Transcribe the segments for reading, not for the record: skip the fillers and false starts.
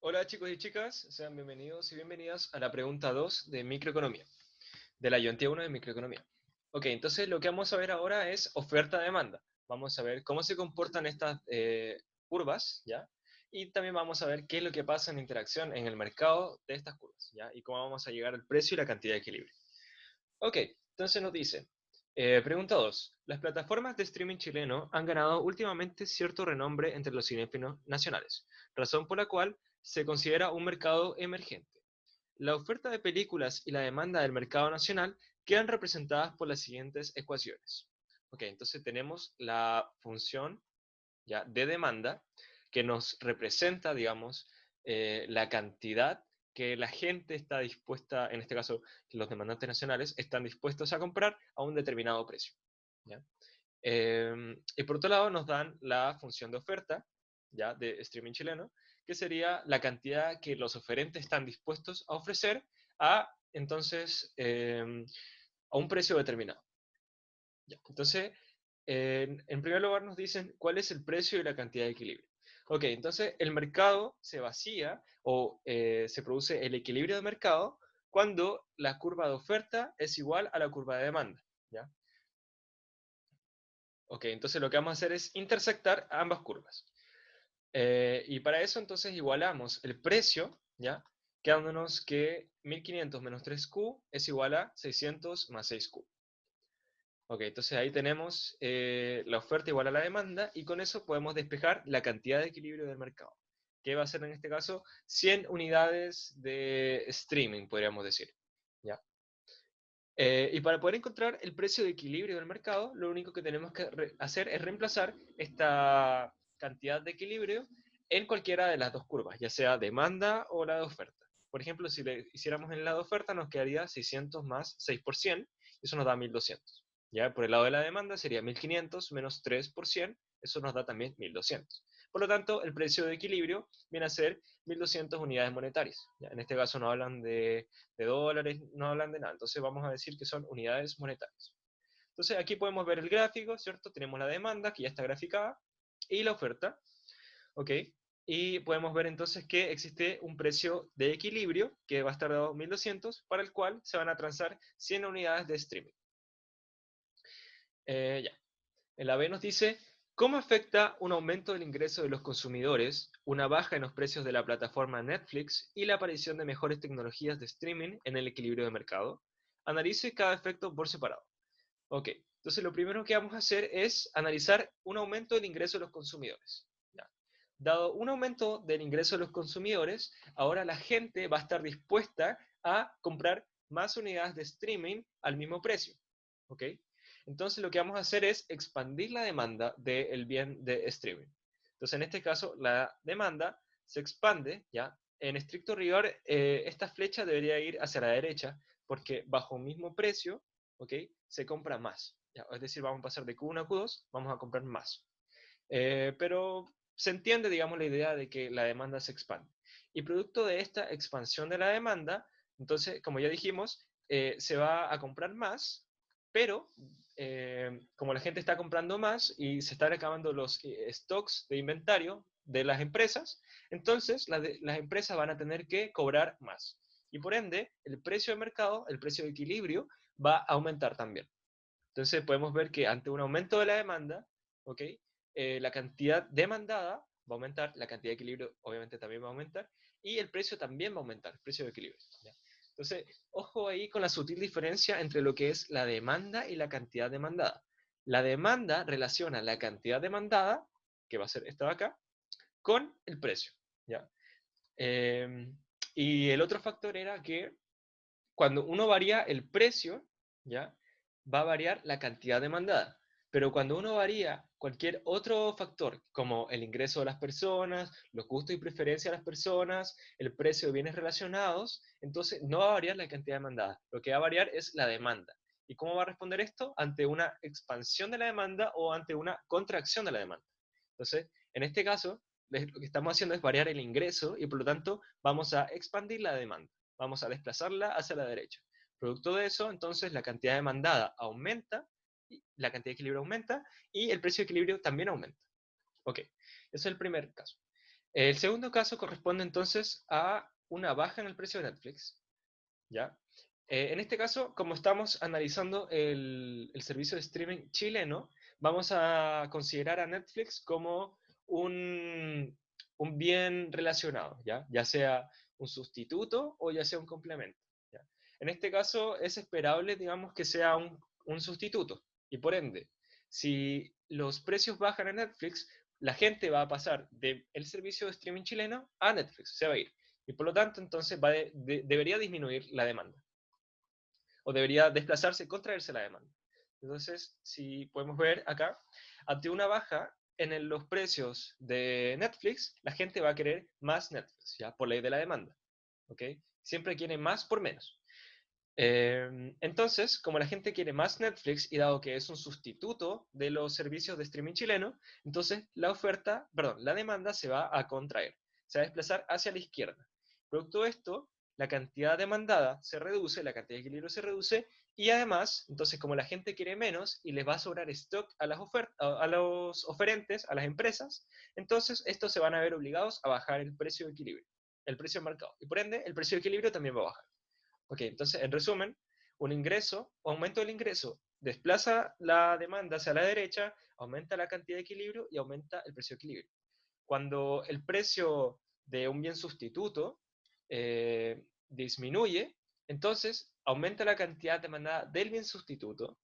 Hola chicos y chicas, sean bienvenidos y bienvenidas a la pregunta 2 de microeconomía, de la ayudantía 1 de microeconomía. Ok, entonces lo que vamos a ver ahora es oferta-demanda. Vamos a ver cómo se comportan estas curvas, ¿ya? Y también vamos a ver qué es lo que pasa en interacción en el mercado de estas curvas, ¿ya? Y cómo vamos a llegar al precio y la cantidad de equilibrio. Ok, entonces nos dice, pregunta 2. Las plataformas de streaming chileno han ganado últimamente cierto renombre entre los cinéfilos nacionales, razón por la cual se considera un mercado emergente. La oferta de películas y la demanda del mercado nacional quedan representadas por las siguientes ecuaciones. Ok, entonces tenemos la función ya de demanda que nos representa, digamos, la cantidad que la gente está dispuesta, en este caso los demandantes nacionales, están dispuestos a comprar a un determinado precio. ¿Ya? Y por otro lado nos dan la función de oferta, ya de streaming chileno, que sería la cantidad que los oferentes están dispuestos a ofrecer a, entonces, a un precio determinado. Ya. Entonces, en primer lugar nos dicen cuál es el precio y la cantidad de equilibrio. Ok, entonces el mercado se vacía o se produce el equilibrio de mercado cuando la curva de oferta es igual a la curva de demanda. ¿Ya? Ok, entonces lo que vamos a hacer es intersectar ambas curvas. Y para eso entonces igualamos el precio, ¿ya? Quedándonos que 1500 menos 3Q es igual a 600 más 6Q. Ok, entonces ahí tenemos la oferta igual a la demanda y con eso podemos despejar la cantidad de equilibrio del mercado, que va a ser en este caso 100 unidades de streaming, podríamos decir. ¿Ya? Y para poder encontrar el precio de equilibrio del mercado, lo único que tenemos que hacer es reemplazar esta cantidad de equilibrio en cualquiera de las dos curvas, ya sea demanda o la de oferta. Por ejemplo, si le hiciéramos en la de oferta, nos quedaría 600 más 6%, eso nos da 1200. ¿Ya? Por el lado de la demanda sería 1500 menos 3%, eso nos da también 1200. Por lo tanto, el precio de equilibrio viene a ser 1200 unidades monetarias. ¿Ya? En este caso no hablan de dólares, no hablan de nada. Entonces vamos a decir que son unidades monetarias. Entonces aquí podemos ver el gráfico, ¿cierto? Tenemos la demanda, que ya está graficada, y la oferta, ¿ok? Y podemos ver entonces que existe un precio de equilibrio, que va a estar dado 1200, para el cual se van a transar 100 unidades de streaming. Ya. En la B nos dice, ¿cómo afecta un aumento del ingreso de los consumidores, una baja en los precios de la plataforma Netflix y la aparición de mejores tecnologías de streaming en el equilibrio de mercado? Analice cada efecto por separado. Ok, entonces lo primero que vamos a hacer es analizar un aumento del ingreso de los consumidores. ¿Ya? Dado un aumento del ingreso de los consumidores, ahora la gente va a estar dispuesta a comprar más unidades de streaming al mismo precio. ¿Ok? Entonces lo que vamos a hacer es expandir la demanda del bien de streaming. Entonces en este caso la demanda se expande, ¿ya? En estricto rigor, esta flecha debería ir hacia la derecha porque bajo un mismo precio, ¿ok? Se compra más. ¿Ya? Es decir, vamos a pasar de Q1 a Q2, vamos a comprar más. Pero se entiende, digamos, la idea de que la demanda se expande. Y producto de esta expansión de la demanda, entonces, como ya dijimos, se va a comprar más, pero como la gente está comprando más y se están acabando los stocks de inventario de las empresas, entonces las empresas van a tener que cobrar más. Y por ende, el precio de mercado, el precio de equilibrio, va a aumentar también. Entonces podemos ver que ante un aumento de la demanda, ¿ok? La cantidad demandada va a aumentar, la cantidad de equilibrio obviamente también va a aumentar, y el precio también va a aumentar, el precio de equilibrio. ¿Ya? Entonces, ojo ahí con la sutil diferencia entre lo que es la demanda y la cantidad demandada. La demanda relaciona la cantidad demandada, que va a ser esta de acá, con el precio. ¿Ya? Eh, y el otro factor era que cuando uno varía el precio, ¿ya? Va a variar la cantidad demandada. Pero cuando uno varía cualquier otro factor, como el ingreso de las personas, los gustos y preferencias de las personas, el precio de bienes relacionados, entonces no va a variar la cantidad demandada. Lo que va a variar es la demanda. ¿Y cómo va a responder esto? Ante una expansión de la demanda o ante una contracción de la demanda. Entonces, en este caso, lo que estamos haciendo es variar el ingreso y por lo tanto vamos a expandir la demanda, vamos a desplazarla hacia la derecha. Producto de eso, entonces la cantidad demandada aumenta, la cantidad de equilibrio aumenta y el precio de equilibrio también aumenta. Ok, ese es el primer caso. El segundo caso corresponde entonces a una baja en el precio de Netflix, ¿ya? En este caso, como estamos analizando el servicio de streaming chileno, vamos a considerar a Netflix como un, un bien relacionado, ¿ya? Ya sea un sustituto o ya sea un complemento, ¿ya? En este caso, es esperable, digamos, que sea un sustituto. Y por ende, si los precios bajan en Netflix, la gente va a pasar del servicio de streaming chileno a Netflix, se va a ir. Y por lo tanto, entonces debería disminuir la demanda o debería desplazarse, contraerse la demanda. Entonces, si podemos ver acá, ante una baja en los precios de Netflix, la gente va a querer más Netflix, ya por ley de la demanda. ¿Ok? Siempre quiere más por menos. Entonces, como la gente quiere más Netflix y dado que es un sustituto de los servicios de streaming chileno, entonces la demanda se va a contraer, se va a desplazar hacia la izquierda. Producto de esto, la cantidad demandada se reduce, la cantidad de equilibrio se reduce y además, entonces como la gente quiere menos y les va a sobrar stock a los oferentes, a las empresas, entonces estos se van a ver obligados a bajar el precio de equilibrio, el precio de mercado. Y por ende, el precio de equilibrio también va a bajar. Ok, entonces, en resumen, un ingreso o aumento del ingreso desplaza la demanda hacia la derecha, aumenta la cantidad de equilibrio y aumenta el precio de equilibrio. Cuando el precio de un bien sustituto disminuye, entonces aumenta la cantidad demandada del bien sustituto,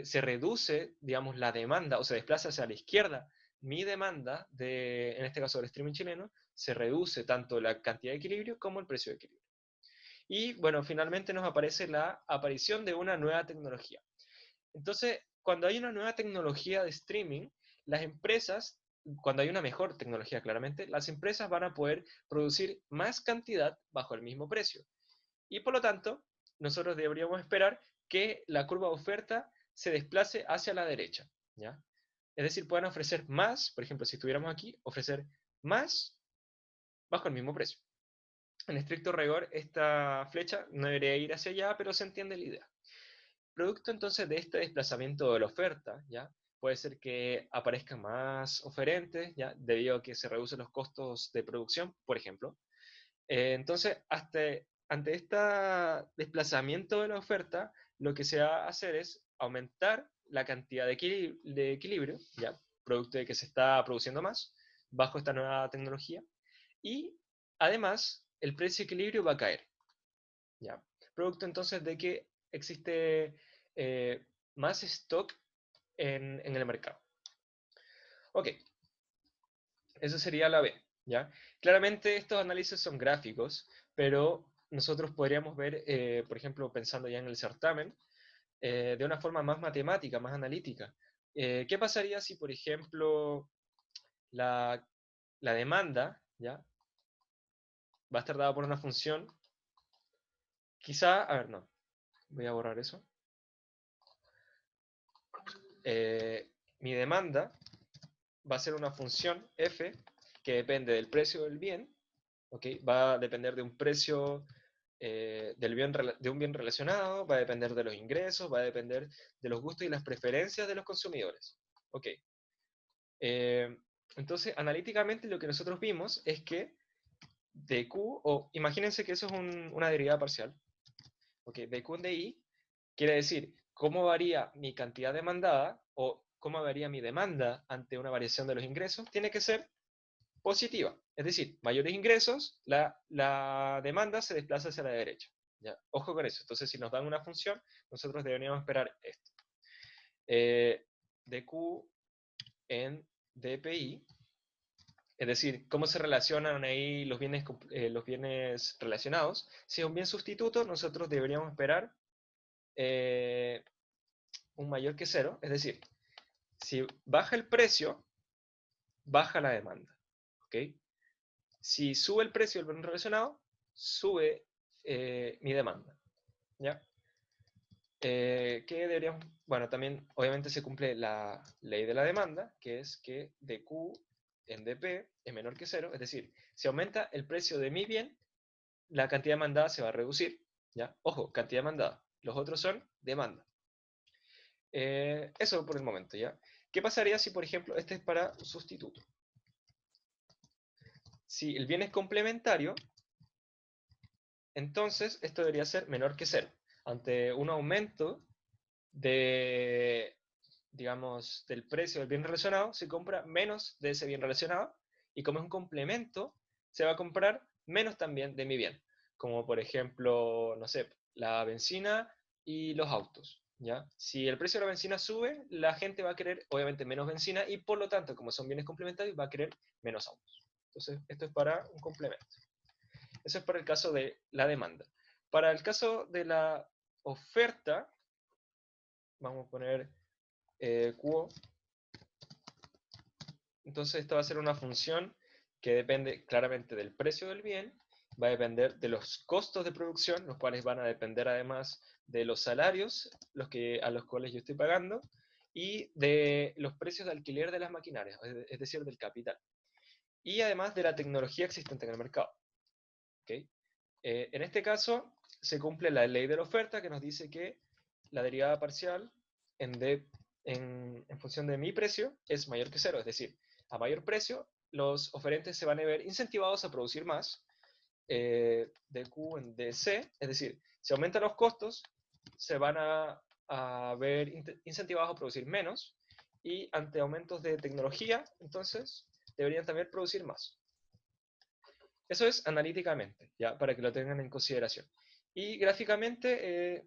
se reduce, digamos, la demanda o se desplaza hacia la izquierda mi demanda, en este caso del streaming chileno, se reduce tanto la cantidad de equilibrio como el precio de equilibrio. Y bueno, finalmente nos aparece la aparición de una nueva tecnología. Entonces, cuando hay una nueva tecnología de streaming, las empresas, cuando hay una mejor tecnología claramente, las empresas van a poder producir más cantidad bajo el mismo precio. Y por lo tanto, nosotros deberíamos esperar que la curva de oferta se desplace hacia la derecha, ¿ya? Es decir, puedan ofrecer más, por ejemplo, si estuviéramos aquí, ofrecer más bajo el mismo precio. En estricto rigor, esta flecha no debería ir hacia allá, pero se entiende la idea. Producto entonces de este desplazamiento de la oferta, ¿ya? Puede ser que aparezcan más oferentes, ¿ya? Debido a que se reducen los costos de producción, por ejemplo. Entonces, ante este desplazamiento de la oferta, lo que se va a hacer es aumentar la cantidad de equilibrio, ¿ya? Producto de que se está produciendo más bajo esta nueva tecnología. Y además, el precio de equilibrio va a caer, ¿ya? Producto entonces de que existe más stock en el mercado. Ok, eso sería la B, ¿ya? Claramente estos análisis son gráficos, pero nosotros podríamos ver, por ejemplo, pensando ya en el certamen, de una forma más matemática, más analítica. ¿Qué pasaría si, por ejemplo, la, la demanda, ¿ya? Va a estar dada por una función, quizá, a ver, no, voy a borrar eso. Eh, Mi demanda va a ser una función f que depende del precio del bien, ¿okay? Va a depender de un precio de un bien relacionado, va a depender de los ingresos, va a depender de los gustos y las preferencias de los consumidores. ¿Ok? Entonces, analíticamente lo que nosotros vimos es que dq, o imagínense que eso es una derivada parcial, ¿ok? Dq en di quiere decir cómo varía mi cantidad demandada o cómo varía mi demanda ante una variación de los ingresos, tiene que ser positiva. Es decir, mayores ingresos, la demanda se desplaza hacia la derecha. ¿Ya? Ojo con eso. Entonces, si nos dan una función, nosotros deberíamos esperar esto. dq en dpi, es decir, cómo se relacionan ahí los bienes relacionados. Si es un bien sustituto, nosotros deberíamos esperar un mayor que cero, es decir, si baja el precio, baja la demanda. ¿Ok? Si sube el precio del bien relacionado, sube mi demanda. ¿Ya? ¿Qué deberíamos? Bueno, también obviamente se cumple la ley de la demanda, que es que dq en dp es menor que cero, es decir, si aumenta el precio de mi bien, la cantidad demandada se va a reducir. ¿Ya? Ojo, cantidad demandada. Los otros son demanda. Eso por el momento, ¿ya? ¿Qué pasaría si, por ejemplo, este es para sustituto? si el bien es complementario, entonces esto debería ser menor que cero. Ante un aumento de, digamos, del precio del bien relacionado, se compra menos de ese bien relacionado, y como es un complemento, se va a comprar menos también de mi bien. Como por ejemplo, no sé, la benzina y los autos, ¿ya? Si el precio de la benzina sube, la gente va a querer obviamente menos benzina y por lo tanto, como son bienes complementarios, va a querer menos autos. Entonces, esto es para un complemento. Eso es para el caso de la demanda. Para el caso de la oferta, vamos a poner Q. Entonces esta va a ser una función que depende claramente del precio del bien, va a depender de los costos de producción, los cuales van a depender además de los salarios a los cuales yo estoy pagando, y de los precios de alquiler de las maquinarias, es decir, del capital. Y además de la tecnología existente en el mercado. ¿Okay? En este caso, se cumple la ley de la oferta que nos dice que la derivada parcial en función de mi precio es mayor que cero. Es decir, a mayor precio, los oferentes se van a ver incentivados a producir más de Q en DC. Es decir, si aumentan los costos, se van a ver incentivados a producir menos. Y ante aumentos de tecnología, entonces, deberían también producir más. Eso es analíticamente, ¿ya? Para que lo tengan en consideración. Y gráficamente,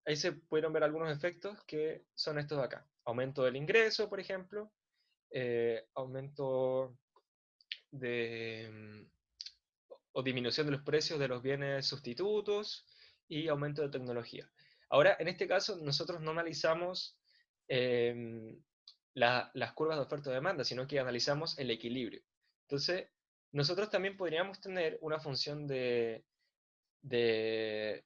ahí se pudieron ver algunos efectos que son estos de acá. Aumento del ingreso, por ejemplo, aumento de, o disminución de los precios de los bienes sustitutos y aumento de tecnología. Ahora, en este caso, nosotros no analizamos eh, las curvas de oferta y demanda, sino que analizamos el equilibrio. Entonces, nosotros también podríamos tener una función de, de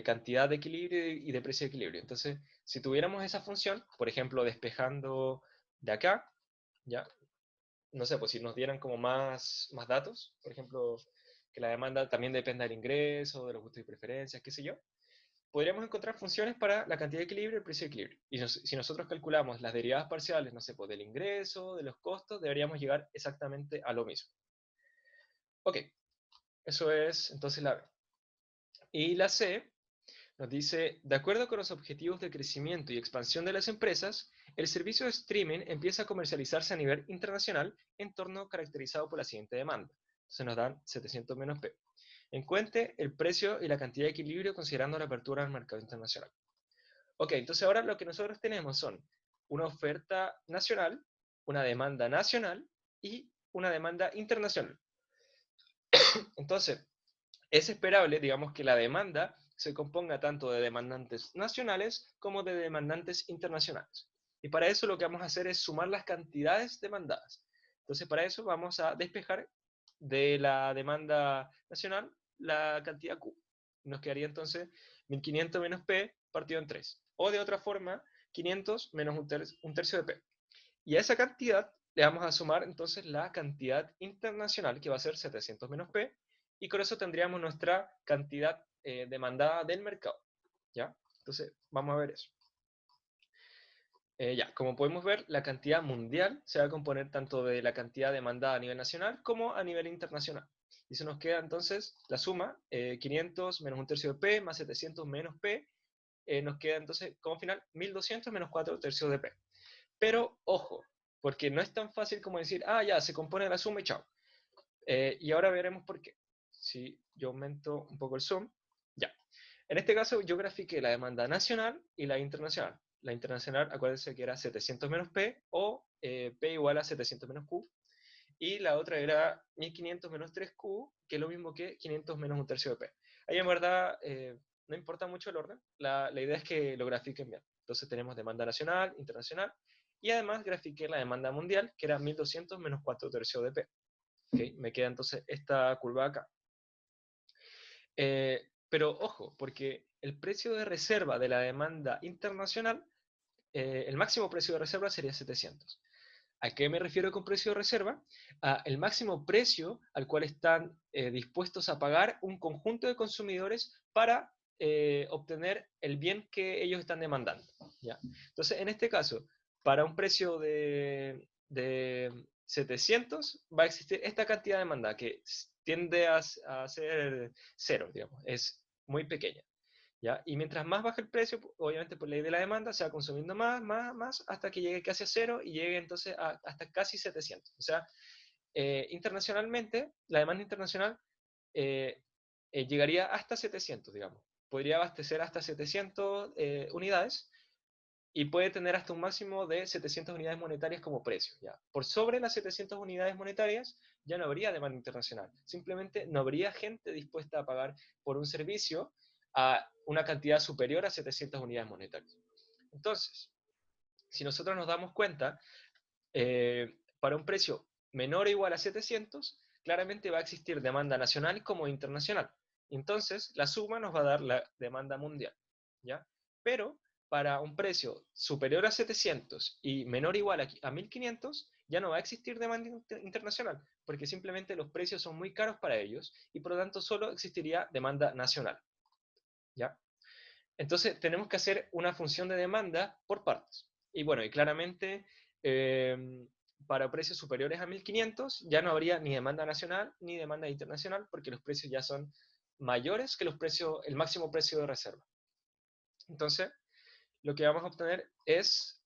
cantidad de equilibrio y de precio de equilibrio. Entonces, si tuviéramos esa función, por ejemplo, despejando de acá, ¿ya? No sé, pues si nos dieran como más datos, por ejemplo, que la demanda también dependa del ingreso, de los gustos y preferencias, qué sé yo, podríamos encontrar funciones para la cantidad de equilibrio y el precio de equilibrio. Y si nosotros calculamos las derivadas parciales, no sé, pues del ingreso, de los costos, deberíamos llegar exactamente a lo mismo. Ok, eso es entonces la B. Y la C nos dice, de acuerdo con los objetivos de crecimiento y expansión de las empresas, el servicio de streaming empieza a comercializarse a nivel internacional, entorno caracterizado por la siguiente demanda. Entonces nos dan 700 menos P. Encuentre el precio y la cantidad de equilibrio considerando la apertura al mercado internacional. Ok, entonces ahora lo que nosotros tenemos son una oferta nacional, una demanda nacional y una demanda internacional. Entonces, es esperable, digamos, que la demanda se componga tanto de demandantes nacionales como de demandantes internacionales. Y para eso lo que vamos a hacer es sumar las cantidades demandadas. Entonces, para eso vamos a despejar de la demanda nacional la cantidad Q. Nos quedaría entonces 1500 menos P partido en 3. O de otra forma, 500 menos un tercio de P. Y a esa cantidad le vamos a sumar entonces la cantidad internacional, que va a ser 700 menos P, y con eso tendríamos nuestra cantidad demandada del mercado. ¿Ya? Entonces, vamos a ver eso. Ya, como podemos ver, la cantidad mundial se va a componer tanto de la cantidad demandada a nivel nacional como a nivel internacional. Y se nos queda entonces la suma, 500 menos un tercio de P más 700 menos P, nos queda entonces como final 1200 menos 4 tercios de P. Pero ojo, porque no es tan fácil como decir, ah, ya, se compone la suma y chao. Y ahora veremos por qué. Si yo aumento un poco el zoom, ya. En este caso yo grafiqué la demanda nacional y la internacional. La internacional, acuérdense que era 700 menos P o P igual a 700 menos Q. Y la otra era 1500 menos 3Q, que es lo mismo que 500 menos un tercio de P. Ahí en verdad no importa mucho el orden, la idea es que lo grafiquen bien. Entonces tenemos demanda nacional, internacional, y además grafiqué la demanda mundial, que era 1200 menos 4 tercios de P. ¿Okay? Me queda entonces esta curva acá. Pero ojo, porque el precio de reserva de la demanda internacional, el máximo precio de reserva sería 700. ¿A qué me refiero con precio de reserva? A el máximo precio al cual están dispuestos a pagar un conjunto de consumidores para obtener el bien que ellos están demandando. ¿Ya? Entonces, en este caso, para un precio 700 va a existir esta cantidad de demanda que tiende a ser cero, digamos, es muy pequeña. ¿Ya? Y mientras más baja el precio, obviamente por ley de la demanda, se va consumiendo más, hasta que llegue casi a cero y llegue entonces hasta casi 700. O sea, internacionalmente, la demanda internacional llegaría hasta 700, digamos. Podría abastecer hasta 700 unidades y puede tener hasta un máximo de 700 unidades monetarias como precio. ¿Ya? Por sobre las 700 unidades monetarias ya no habría demanda internacional. Simplemente no habría gente dispuesta a pagar por un servicio a una cantidad superior a 700 unidades monetarias. Entonces, si nosotros nos damos cuenta, para un precio menor o igual a 700, claramente va a existir demanda nacional como internacional. Entonces, la suma nos va a dar la demanda mundial. ¿Ya? Pero para un precio superior a 700 y menor o igual a 1500, ya no va a existir demanda internacional, porque simplemente los precios son muy caros para ellos y por lo tanto solo existiría demanda nacional. ¿Ya? Entonces tenemos que hacer una función de demanda por partes. Y bueno, y claramente para precios superiores a 1500 ya no habría ni demanda nacional ni demanda internacional porque los precios ya son mayores que los precios, el máximo precio de reserva. Entonces, lo que vamos a obtener es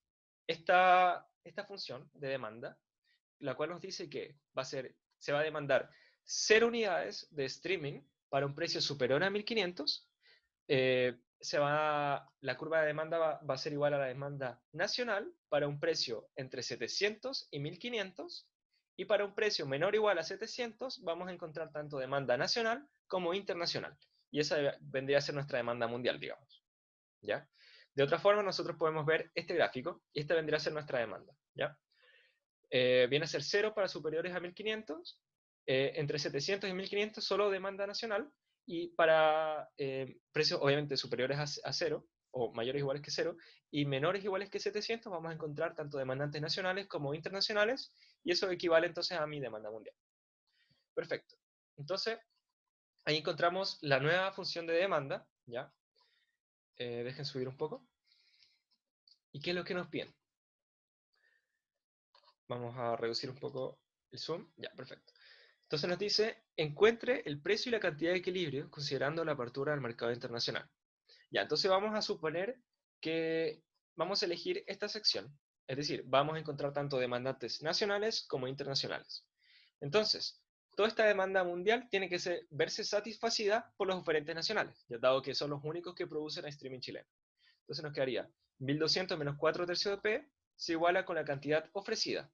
esta función de demanda, la cual nos dice que se va a demandar 0 unidades de streaming para un precio superior a 1500. La curva de demanda va a ser igual a la demanda nacional para un precio entre 700 y 1500, y para un precio menor o igual a 700 vamos a encontrar tanto demanda nacional como internacional. Y esa vendría a ser nuestra demanda mundial, digamos. ¿Ya? De otra forma, nosotros podemos ver este gráfico, y esta vendría a ser nuestra demanda. ¿Ya? Viene a ser 0 para superiores a 1500, entre 700 y 1500 solo demanda nacional, y para precios obviamente superiores a 0, o mayores o iguales que 0, y menores o iguales que 700, vamos a encontrar tanto demandantes nacionales como internacionales, y eso equivale entonces a mi demanda mundial. Perfecto. Entonces, ahí encontramos la nueva función de demanda, ¿ya? Dejen subir un poco. ¿Y qué es lo que nos piden? Vamos a reducir un poco el zoom. Ya, perfecto. Entonces nos dice, encuentre el precio y la cantidad de equilibrio considerando la apertura del mercado internacional. Ya, entonces vamos a suponer que vamos a elegir esta sección. Es decir, vamos a encontrar tanto demandantes nacionales como internacionales. Entonces, toda esta demanda mundial tiene que verse satisfacida por los oferentes nacionales, ya dado que son los únicos que producen streaming chileno. Entonces nos quedaría 1200 menos 4 tercios de P se iguala con la cantidad ofrecida.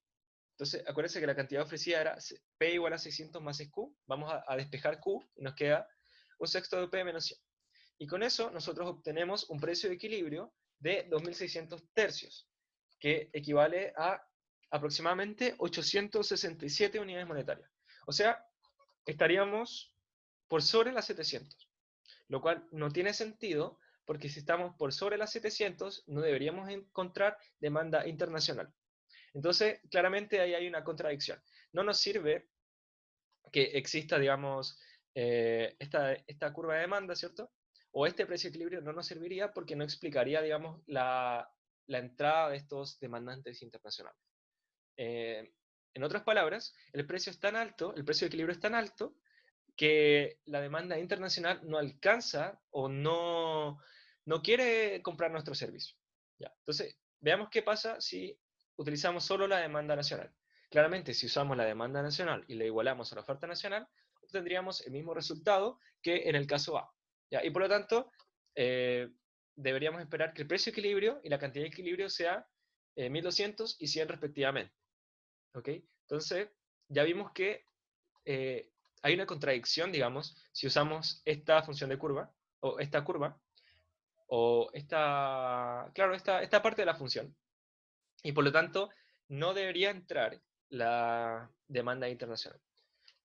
Entonces, acuérdense que la cantidad ofrecida era P igual a 600 más Q. Vamos a despejar Q y nos queda un sexto de P menos 100. Y con eso nosotros obtenemos un precio de equilibrio de 2600 tercios, que equivale a aproximadamente 867 unidades monetarias. O sea, estaríamos por sobre las 700, lo cual no tiene sentido porque si estamos por sobre las 700 no deberíamos encontrar demanda internacional. Entonces, claramente ahí hay una contradicción. No nos sirve que exista, digamos, esta curva de demanda, ¿cierto? O este precio de equilibrio no nos serviría porque no explicaría, digamos, la entrada de estos demandantes internacionales. En otras palabras, el precio es tan alto, el precio de equilibrio es tan alto, que la demanda internacional no alcanza o no quiere comprar nuestro servicio. ¿Ya? Entonces, veamos qué pasa si utilizamos solo la demanda nacional. Claramente, si usamos la demanda nacional y la igualamos a la oferta nacional, obtendríamos el mismo resultado que en el caso A. ¿Ya? Y por lo tanto, deberíamos esperar que el precio de equilibrio y la cantidad de equilibrio sea 1200 y 100 respectivamente. ¿Ok? Entonces, ya vimos que hay una contradicción, digamos, si usamos esta función de curva, o esta curva, o esta parte de la función. Y por lo tanto, no debería entrar la demanda internacional.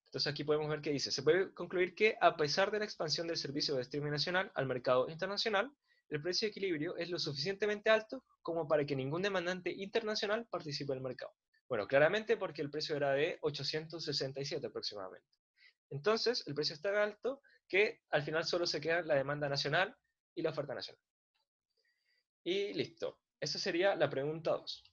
Entonces aquí podemos ver que dice, se puede concluir que a pesar de la expansión del servicio de streaming nacional al mercado internacional, el precio de equilibrio es lo suficientemente alto como para que ningún demandante internacional participe en el mercado. Bueno, claramente porque el precio era de 867 aproximadamente. Entonces, el precio es tan alto que al final solo se queda la demanda nacional y la oferta nacional. Y listo. Esa sería la pregunta 2.